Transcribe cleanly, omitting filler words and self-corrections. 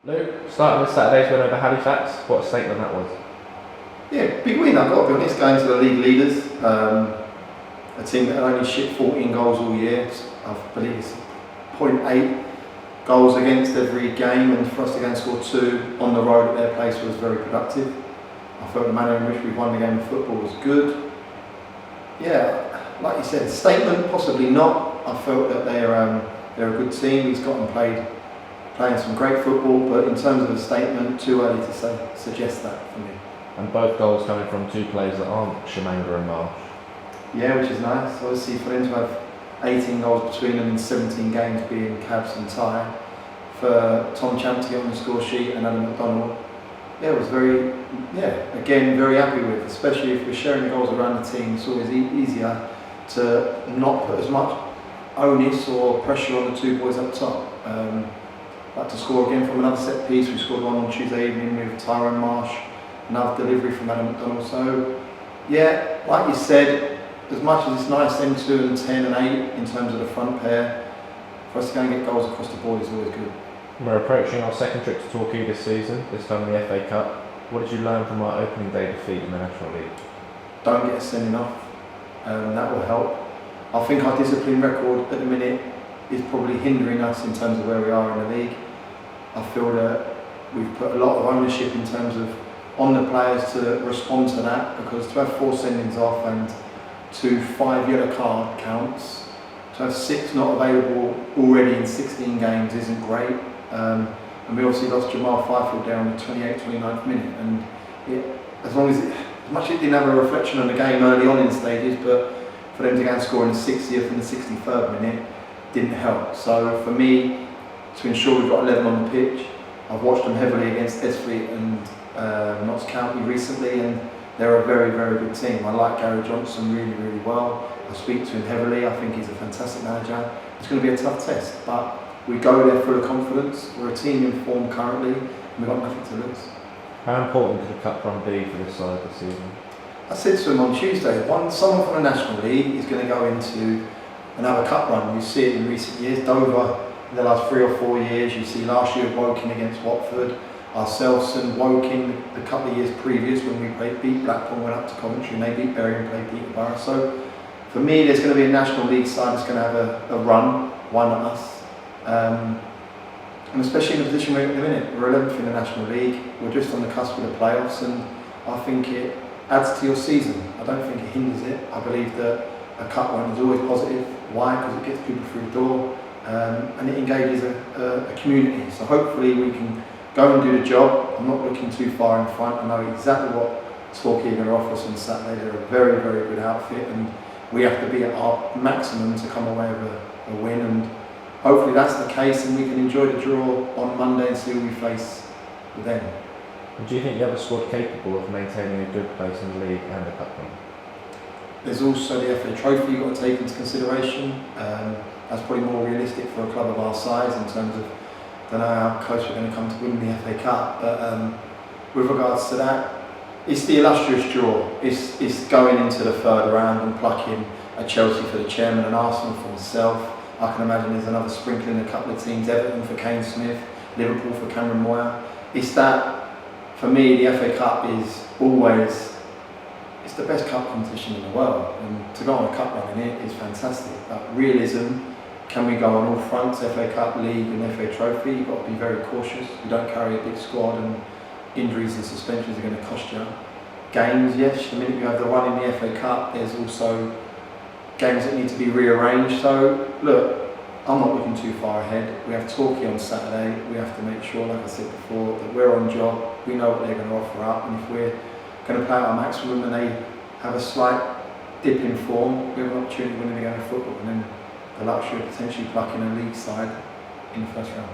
Luke, starting with Saturday's win over Halifax, what a statement that was. Yeah, big win, I've got to be honest, going to the league leaders. A team that only shipped 14 goals all year. I believe it's 0.8 goals against every game, and for us to go and score 2 on the road at their place was very productive. I felt the manner in which we won the game of football was good. Yeah, like you said, statement, possibly not. I felt that they're a good team. He's got them playing some great football, but in terms of a statement, too early to suggest that for me. And both goals coming from 2 players that aren't Shimanga and Marsh. Yeah, which is nice. Obviously for them to have 18 goals between them in 17 games being Cabs and Ty. For Tom Champ to get on the score sheet and Adam McDonald, yeah, it was again, very happy with, especially if we're sharing the goals around the team. It's always easier to not put as much onus or pressure on the 2 boys up top. Like to score again from another set piece. We scored one on Tuesday evening with Tyrone Marsh, another delivery from Adam McDonald. So, yeah, like you said, as much as it's nice them 2 and 10 and 8 in terms of the front pair, for us to go and get goals across the board is always good. We're approaching our second trip to Torquay this season, this time in the FA Cup. What did you learn from our opening day defeat in the National League? Don't get sending off. That will help. I think our discipline record at the minute is probably hindering us in terms of where we are in the league. I feel that we've put a lot of ownership in terms of on the players to respond to that, because to have 4 sendings off and 5 yellow card counts, to have 6 not available already in 16 games isn't great. And we obviously lost Jamal Fifield down in the 28th, 29th minute, and as much as it didn't have a reflection on the game early on in stages, but for them to go and score in the 60th and the 63rd minute didn't help. So for me, to ensure we've got 11 on the pitch, I've watched them heavily against Esfleet and Notts County recently, and they're a very, very good team. I like Gary Johnson really, really well. I speak to him heavily. I think he's a fantastic manager. It's going to be a tough test, but we go there full of confidence. We're a team in form currently, and we've got nothing to lose. How important could the cup run be for this side this season? I said to him on Tuesday, someone from the National League is going to go into another cup run. You see it in recent years. Dover, in the last 3 or 4 years, you see last year Woking against Watford, ourselves and Woking the couple of years previous when we beat Blackpool, went up to Coventry, and they beat Bury and played Peterborough. So for me, there's going to be a National League side that's going to have a run. Why not us? And especially in the position we're in at the minute, we're 11th in the National League, we're just on the cusp of the playoffs, and I think it adds to your season. I don't think it hinders it. I believe that a cup run is always positive. Why? Because it gets people through the door, and it engages a community. So hopefully we can go and do the job. I'm not looking too far in front. I know exactly what Torquay are going to offer us on Saturday. They're a very, very good outfit, and we have to be at our maximum to come away with a win. And hopefully that's the case, and we can enjoy the draw on Monday and see who we face with them. And do you think you have a squad capable of maintaining a good place in the league and the cup run? There's also the FA Trophy you've got to take into consideration. That's probably more realistic for a club of our size in terms of, I don't know how close we're going to come to winning the FA Cup, but with regards to that, it's the illustrious draw. It's going into the 3rd round and plucking a Chelsea for the chairman and Arsenal for myself. I can imagine there's another sprinkling, a couple of teams, Everton for Kane Smith, Liverpool for Cameron Moyer. It's that, for me, the FA Cup is always, it's the best cup competition in the world, and to go on a cup run in it is fantastic. But realism, can we go on all fronts, FA Cup, League and FA Trophy? You've got to be very cautious. You don't carry a big squad, and injuries and suspensions are going to cost you. Games, yes, the minute you have the one in the FA Cup, there's also games that need to be rearranged. So look, I'm not looking too far ahead. We have Torquay on Saturday. We have to make sure, like I said before, that we're on job. We know what they're going to offer up, and if we're going to play at our maximum and they have a slight dip in form, we have an opportunity of winning the game of football, and then the luxury of potentially plucking a league side in the first round.